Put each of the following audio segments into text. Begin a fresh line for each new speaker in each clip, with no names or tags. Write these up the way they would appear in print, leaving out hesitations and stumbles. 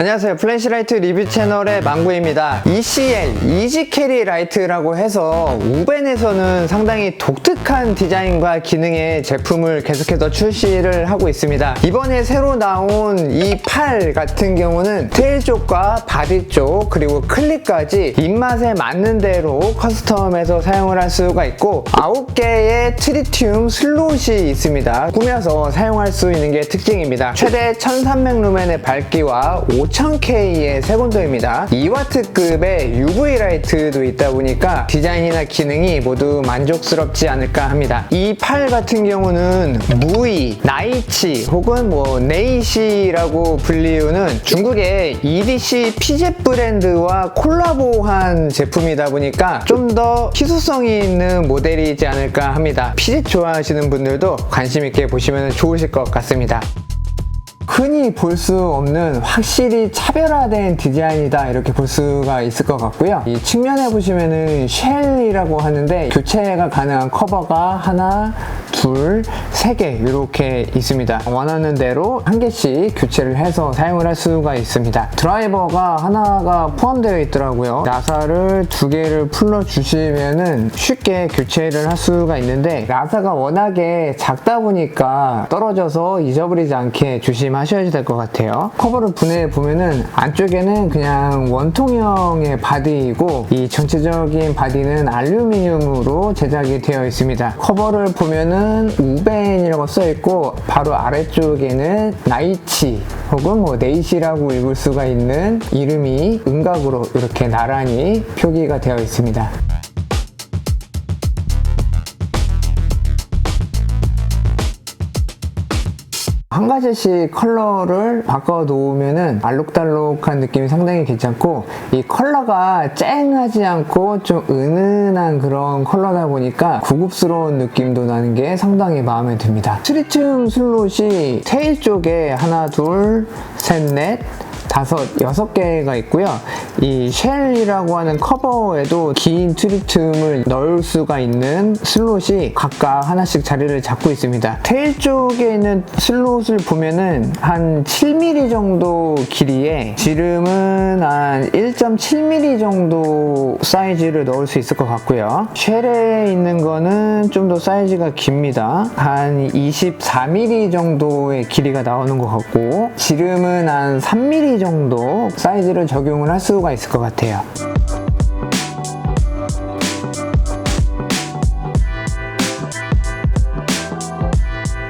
안녕하세요. 플래시라이트 리뷰 채널의 망구입니다. ECL, 이지 캐리 라이트라고 해서 우벤에서는 상당히 독특한 디자인과 기능의 제품을 계속해서 출시를 하고 있습니다. 이번에 새로 나온 이 팔 같은 경우는 테일 쪽과 바디 쪽 그리고 클립까지 입맛에 맞는 대로 커스텀해서 사용을 할 수가 있고 9개의 트리튬 슬롯이 있습니다. 꾸며서 사용할 수 있는 게 특징입니다. 최대 1300루멘의 밝기와 5000K의 색온도입니다. 2W급의 UV 라이트도 있다 보니까 디자인이나 기능이 모두 만족스럽지 않을까 합니다. 이 팔 같은 경우는 무이, 나이치 혹은 네이시라고 불리우는 중국의 EDC 피젯 브랜드와 콜라보한 제품이다 보니까 좀 더 희소성이 있는 모델이지 않을까 합니다. 피젯 좋아하시는 분들도 관심 있게 보시면 좋으실 것 같습니다. 흔히 볼 수 없는 확실히 차별화된 디자인이다 이렇게 볼 수가 있을 것 같고요. 이 측면에 보시면은 쉘이라고 하는데 교체가 가능한 커버가 하나, 둘, 세 개 이렇게 있습니다. 원하는 대로 한 개씩 교체를 해서 사용을 할 수가 있습니다. 드라이버가 하나가 포함되어 있더라고요. 나사를 두 개를 풀러 주시면은 쉽게 교체를 할 수가 있는데 나사가 워낙에 작다 보니까 떨어져서 잊어버리지 않게 조심하셔야 될 것 같아요. 커버를 분해해 보면은 안쪽에는 그냥 원통형의 바디이고 이 전체적인 바디는 알루미늄으로 제작이 되어 있습니다. 커버를 보면은 우벤이라고 써 있고 바로 아래쪽에는 나이치 혹은 네이시라고 읽을 수가 있는 이름이 음각으로 이렇게 나란히 표기가 되어 있습니다. 한 가지씩 컬러를 바꿔 놓으면은 알록달록한 느낌이 상당히 괜찮고 이 컬러가 쨍하지 않고 좀 은은한 그런 컬러다 보니까 고급스러운 느낌도 나는 게 상당히 마음에 듭니다. 트리튬 슬롯이 테일 쪽에 하나, 둘, 셋, 넷, 다섯, 6개가 있고요. 이 쉘이라고 하는 커버에도 긴 트리튬을 넣을 수가 있는 슬롯이 각각 하나씩 자리를 잡고 있습니다. 테일 쪽에 있는 슬롯을 보면은 한 7mm 정도 길이에 지름은 한 1.7mm 정도 사이즈를 넣을 수 있을 것 같고요. 쉘에 있는 거는 좀 더 사이즈가 깁니다. 한 24mm 정도의 길이가 나오는 것 같고 지름은 한 3mm 정도 사이즈를 적용을 할 수가 있을 것 같아요.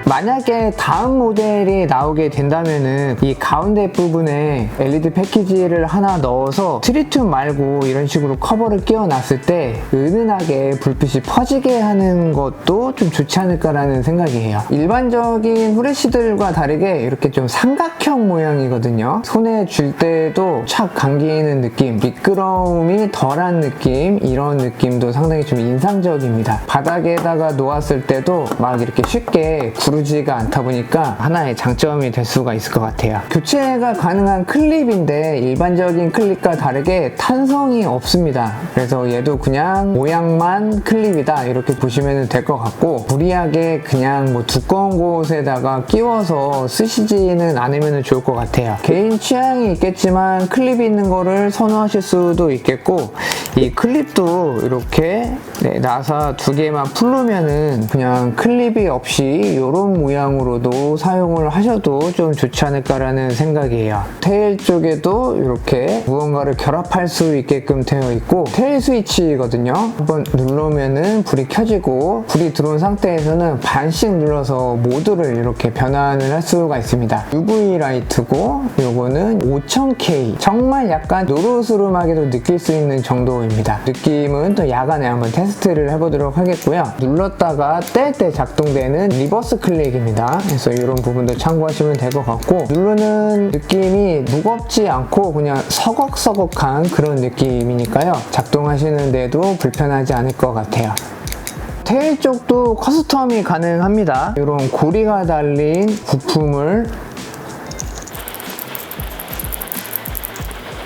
만약에 다음 모델이 나오게 된다면은 이 가운데 부분에 LED 패키지를 하나 넣어서 트리튬 말고 이런 식으로 커버를 끼워 놨을 때 은은하게 불빛이 퍼지게 하는 것도 좀 좋지 않을까라는 생각이에요. 일반적인 후레쉬들과 다르게 이렇게 좀 삼각형 모양이거든요. 손에 쥘 때도 착 감기는 느낌, 미끄러움이 덜한 느낌, 이런 느낌도 상당히 좀 인상적입니다. 바닥에다가 놓았을 때도 막 이렇게 쉽게 구르지가 않다 보니까 하나의 장점이 될 수가 있을 것 같아요. 교체가 가능한 클립인데 일반적인 클립과 다르게 탄성이 없습니다. 그래서 얘도 그냥 모양만 클립이다 이렇게 보시면 될 것 같고 무리하게 그냥 두꺼운 곳에다가 끼워서 쓰시지는 않으면 좋을 것 같아요. 개인 취향이 있겠지만 클립이 있는 거를 선호하실 수도 있겠고 이 클립도 이렇게 나사 두 개만 풀르면은 그냥 클립이 없이 이런 모양으로도 사용을 하셔도 좀 좋지 않을까라는 생각이에요. 테일 쪽에도 이렇게 무언가를 결합할 수 있게끔 되어 있고 테일 스위치거든요. 한번 누르면은 불이 켜지고 불이 들어온 상태에서는 반씩 눌러서 모드를 이렇게 변환을 할 수가 있습니다. UV 라이트고 요거는 5000K 정말 약간 노르스름하게도 느낄 수 있는 정도입니다. 느낌은 또 야간에 한번 테스트를 해보도록 하겠고요. 눌렀다가 뗄 때 작동되는 리버스 클릭입니다. 그래서 이런 부분도 참고하시면 될 것 같고 누르는 느낌이 무겁지 않고 그냥 서걱서걱한 그런 느낌이니까요. 작동하시는데도 불편하지 않을 것 같아요. 테일 쪽도 커스텀이 가능합니다. 이런 고리가 달린 부품을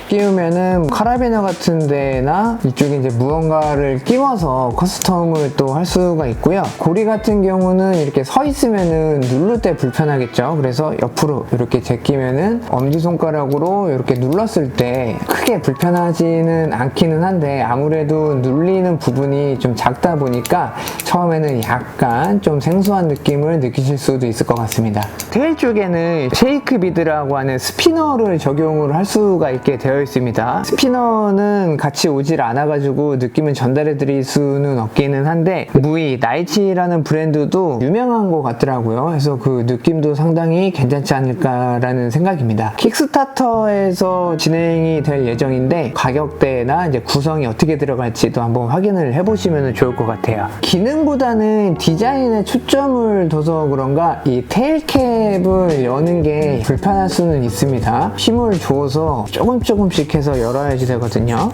끼우면은 카라비너 같은 데나 이쪽에 이제 무언가를 끼워서 커스텀을 또 할 수가 있고요. 고리 같은 경우는 이렇게 서 있으면은 누를 때 불편하겠죠. 그래서 옆으로 이렇게 제끼면은 엄지손가락으로 이렇게 눌렀을 때 크게 불편하지는 않기는 한데, 아무래도 눌리는 부분이 좀 작다 보니까 처음에는 약간 좀 생소한 느낌을 느끼실 수도 있을 것 같습니다. 테일 쪽에는 쉐이크 비드라고 하는 스피너를 적용을 할 수가 있게 되어 있습니다. 스피너는 같이 오질 않아가지고 느낌을 전달해 드릴 수는 없기는 한데, 무이 나이치라는 브랜드도 유명한 것 같더라고요. 그래서 그 느낌도 상당히 괜찮지 않을까라는 생각입니다. 킥스타터에서 진행이 될 예정인데, 가격대나 이제 구성이 어떻게 들어갈지도 한번 확인을 해보시면 좋을 것 같아요. 기능보다는 디자인에 초점을 둬서 그런가 이 테일캡을 여는 게 불편할 수는 있습니다. 힘을 줘서 조금씩 해서 열어야지 되거든요.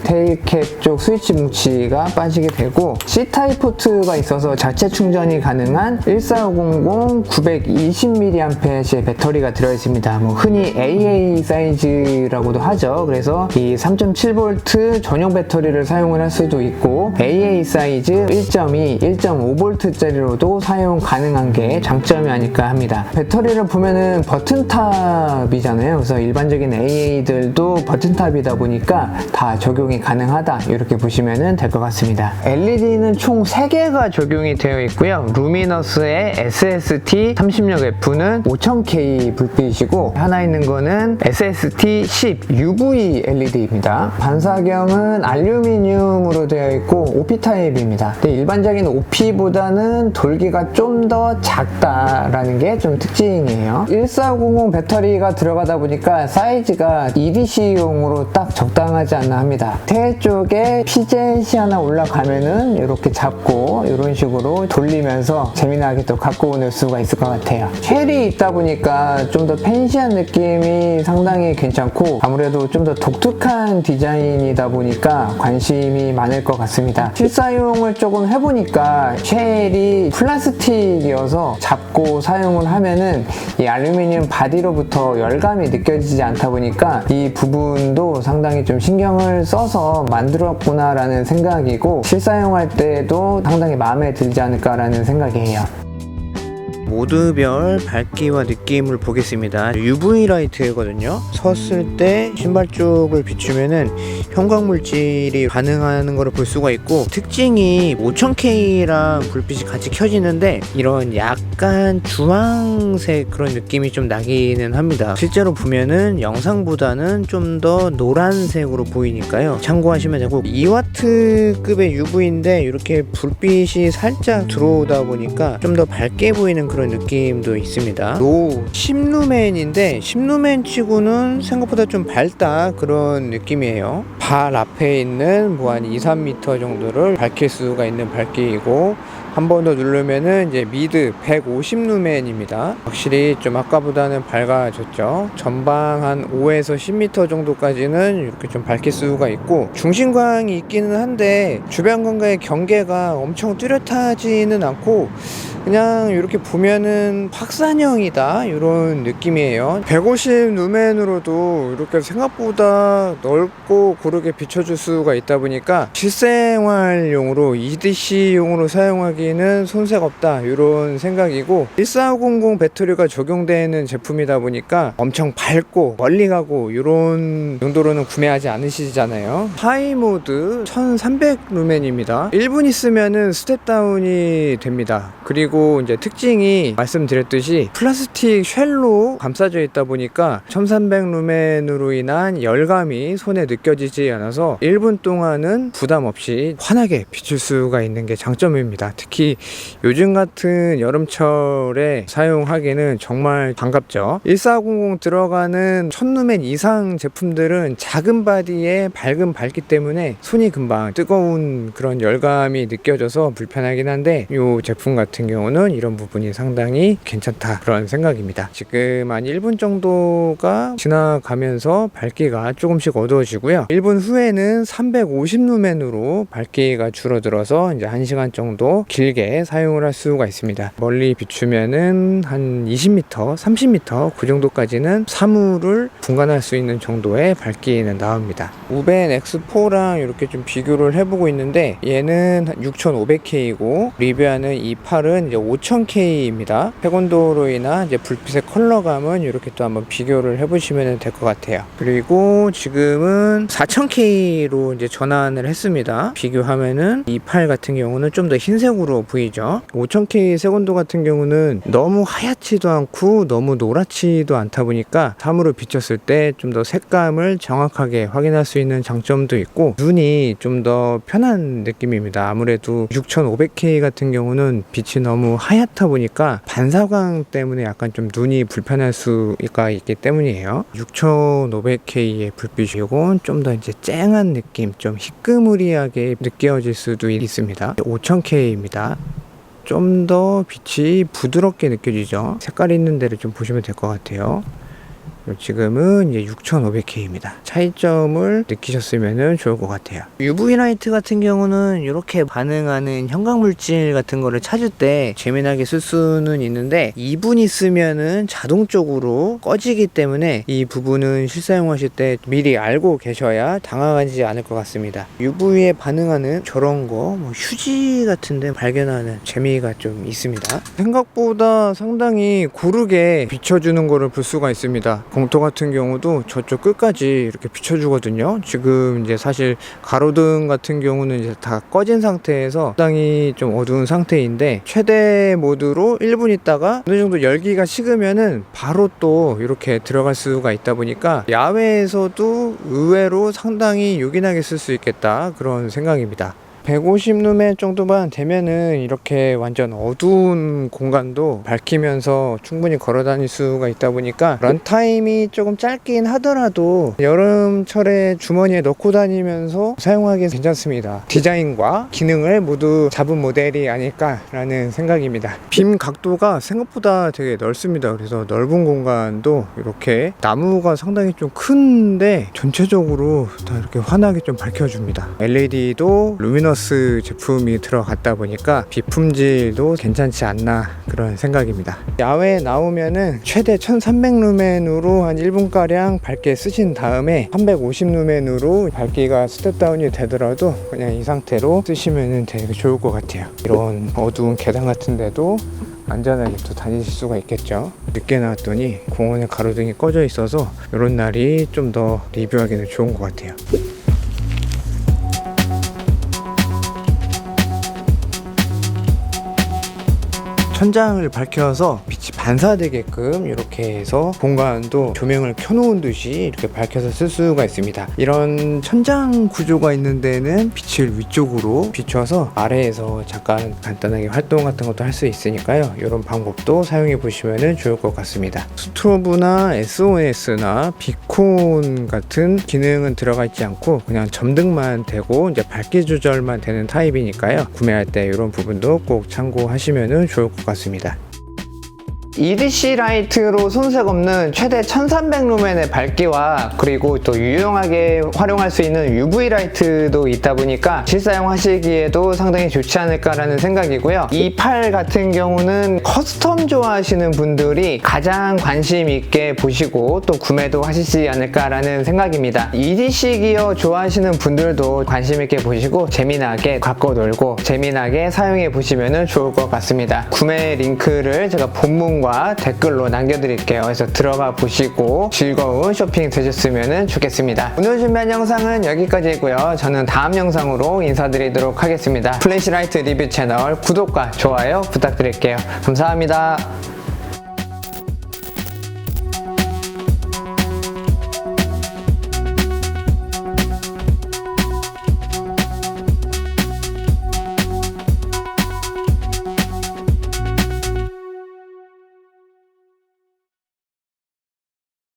테일캡 쪽 스위치 뭉치가 빠지게 되고, C타입 포트가 있어서 자체 충전이 가능한 14500 920mAh의 배터리가 들어있습니다. 흔히 AA 사이즈라고도 하죠. 그래서 이 3.7V 전용 배터리를 사용을 할 수도 있고, AA 사이즈 1.2, 1.5V짜리로도 사용 가능한 게 장점이 아닐까 합니다. 배터리를 보면은 버튼탑이잖아요. 그래서 일반적인 AA들도 버튼탑이다 보니까 다 적용이 가능하다, 이렇게 보시면 될 것 같습니다. LED는 총 3개가 적용이 되어 있고요. 루미너스의 SST36F는 5000K 불빛이고, 하나 있는 거는 SST10 UV LED입니다. 반사경은 알루미늄으로 되어 있고 OP 타입입니다. 근데 일반적인 OP보다는 돌기가 좀 더 작다라는 게 좀 특징이에요. 1400 배터리가 들어가다 보니까 사이즈가 EDC용으로 딱 적당하지 않나 합니다. 테일 쪽에 PJC 하나 올라가면은 이렇게 잡고 이런 식으로 돌리면서 재미나게 또 갖고 올 수가 있을 것 같아요. 쉘이 있다 보니까 좀 더 팬시한 느낌이 상당히 괜찮고, 아무래도 좀 더 독특한 디자인이다 보니까 관심이 많을 것 같습니다. 실사용을 조금 해보니까 쉘이 플라스틱이어서 잡고 사용을 하면은 이 알루미늄 바디로부터 열감이 느껴지지 않다 보니까 이 부분도 상당히 좀 신경을 써서 만들었구나 라는 생각이고, 실사용할 때도 상당히 마음에 들지 않을까 라는 생각이에요.
모드별 밝기와 느낌을 보겠습니다. UV 라이트거든요. 섰을 때 신발 쪽을 비추면은 형광물질이 반응하는 것을 볼 수가 있고, 특징이 5000K랑 불빛이 같이 켜지는데 이런 약간 주황색 그런 느낌이 좀 나기는 합니다. 실제로 보면은 영상보다는 좀 더 노란색으로 보이니까요, 참고하시면 되고, 2W급의 UV인데 이렇게 불빛이 살짝 들어오다 보니까 좀 더 밝게 보이는 그런 느낌도 있습니다. 노 10루멘인데 10루멘 치고는 생각보다 좀 밝다, 그런 느낌이에요. 발 앞에 있는 뭐 한 2-3m 정도를 밝힐 수가 있는 밝기이고, 한 번 더 누르면은 이제 미드 150루멘입니다. 확실히 좀 아까보다는 밝아졌죠. 전방 한 5에서 10m 정도까지는 이렇게 좀 밝힐 수가 있고, 중심광이 있기는 한데 주변광과의 경계가 엄청 뚜렷하지는 않고 그냥 이렇게 보면은 확산형이다, 이런 느낌이에요. 150 루멘으로도 이렇게 생각보다 넓고 고르게 비춰줄 수가 있다 보니까 실생활용으로 EDC용으로 사용하기는 손색 없다, 이런 생각이고, 14500 배터리가 적용되는 제품이다 보니까 엄청 밝고 멀리 가고 이런 용도로는 구매하지 않으시잖아요. 하이 모드 1300 루멘입니다. 1분 있으면은 스텝 다운이 됩니다. 그리고 이제 특징이 말씀드렸듯이 플라스틱 쉘로 감싸져 있다 보니까 1300 루멘으로 인한 열감이 손에 느껴지지 않아서 1분 동안은 부담 없이 환하게 비출 수가 있는 게 장점입니다. 특히 요즘 같은 여름철에 사용하기는 정말 반갑죠. 1400 들어가는 1000루멘 이상 제품들은 작은 바디에 밝은 밝기 때문에 손이 금방 뜨거운 그런 열감이 느껴져서 불편하긴 한데, 이 제품 같은 경우는 이런 부분이 상당히 괜찮다, 그런 생각입니다. 지금 한 1분 정도가 지나가면서 밝기가 조금씩 어두워지고요. 1분 후에는 350루멘으로 밝기가 줄어들어서 이제 1시간 정도 길게 사용을 할 수가 있습니다. 멀리 비추면은 한 20m, 30m 그 정도까지는 사물을 분간할 수 있는 정도의 밝기는 나옵니다. 우벤 X4랑 이렇게 좀 비교를 해보고 있는데 얘는 6500K이고 리뷰하는 이 팔은 이제 5000K입니다. 색온도로 인한 이제 불빛의 컬러감은 이렇게 또 한번 비교를 해보시면 될 것 같아요. 그리고 지금은 4000K로 이제 전환을 했습니다. 비교하면은 이 팔 같은 경우는 좀 더 흰색으로 보이죠. 5000K 색온도 같은 경우는 너무 하얗지도 않고 너무 노랗지도 않다 보니까 사물을 비췄을 때 좀 더 색감을 정확하게 확인할 수 있는 장점도 있고 눈이 좀 더 편한 느낌입니다. 아무래도 6500K 같은 경우는 빛이 너무 하얗다 보니까 반사광 때문에 약간 좀 눈이 불편할 수가 있기 때문이에요. 6500K의 불빛이고 좀 더 이제 쨍한 느낌, 좀 희끄무리하게 느껴질 수도 있습니다. 5000K입니다. 좀 더 빛이 부드럽게 느껴지죠. 색깔 있는 데를 좀 보시면 될 것 같아요. 지금은 이제 6500K입니다. 차이점을 느끼셨으면 좋을 것 같아요. UV 라이트 같은 경우는 이렇게 반응하는 형광물질 같은 거를 찾을 때 재미나게 쓸 수는 있는데 2분 있으면은 자동적으로 꺼지기 때문에 이 부분은 실사용하실 때 미리 알고 계셔야 당황하지 않을 것 같습니다. UV에 반응하는 저런 거 뭐 휴지 같은데 발견하는 재미가 좀 있습니다. 생각보다 상당히 고르게 비춰주는 거를 볼 수가 있습니다. 공터 같은 경우도 저쪽 끝까지 이렇게 비춰주거든요. 지금 이제 사실 가로등 같은 경우는 이제 다 꺼진 상태에서 상당히 좀 어두운 상태인데 최대 모드로 1분 있다가 어느 정도 열기가 식으면은 바로 또 이렇게 들어갈 수가 있다 보니까 야외에서도 의외로 상당히 요긴하게 쓸 수 있겠다 그런 생각입니다. 150루멘 정도만 되면은 이렇게 완전 어두운 공간도 밝히면서 충분히 걸어 다닐 수가 있다 보니까 런타임이 조금 짧긴 하더라도 여름철에 주머니에 넣고 다니면서 사용하기 괜찮습니다. 디자인과 기능을 모두 잡은 모델이 아닐까라는 생각입니다. 빔 각도가 생각보다 되게 넓습니다. 그래서 넓은 공간도 이렇게 나무가 상당히 좀 큰데 전체적으로 다 이렇게 환하게 좀 밝혀줍니다. LED도 루미너스 제품이 들어갔다 보니까 비품질도 괜찮지 않나 그런 생각입니다. 야외에 나오면은 최대 1300루멘으로 한 1분가량 밝게 쓰신 다음에 350루멘으로 밝기가 스텝다운이 되더라도 그냥 이 상태로 쓰시면 되게 좋을 것 같아요. 이런 어두운 계단 같은 데도 안전하게 또 다니실 수가 있겠죠. 늦게 나왔더니 공원에 가로등이 꺼져 있어서 이런 날이 좀 더 리뷰하기는 좋은 것 같아요. 천장을 밝혀서 빛이 반사되게끔 이렇게 해서 공간도 조명을 켜놓은 듯이 이렇게 밝혀서 쓸 수가 있습니다. 이런 천장 구조가 있는 데는 빛을 위쪽으로 비춰서 아래에서 잠깐 간단하게 활동 같은 것도 할 수 있으니까요. 이런 방법도 사용해 보시면 좋을 것 같습니다. 스트로브나 SOS나 비콘 같은 기능은 들어가 있지 않고 그냥 점등만 되고 이제 밝기 조절만 되는 타입이니까요. 구매할 때 이런 부분도 꼭 참고하시면 좋을 것 같습니다.
EDC 라이트로 손색 없는 최대 1300루멘의 밝기와 그리고 또 유용하게 활용할 수 있는 UV 라이트도 있다 보니까 실사용하시기에도 상당히 좋지 않을까라는 생각이고요. 이 팔 같은 경우는 커스텀 좋아하시는 분들이 가장 관심 있게 보시고 또 구매도 하시지 않을까라는 생각입니다. EDC 기어 좋아하시는 분들도 관심 있게 보시고 재미나게 갖고 놀고 재미나게 사용해 보시면 좋을 것 같습니다. 구매 링크를 제가 본문과 댓글로 남겨드릴게요. 그래서 들어가 보시고 즐거운 쇼핑 되셨으면 좋겠습니다. 오늘 준비한 영상은 여기까지이고요. 저는 다음 영상으로 인사드리도록 하겠습니다. 플래시라이트 리뷰 채널 구독과 좋아요 부탁드릴게요. 감사합니다.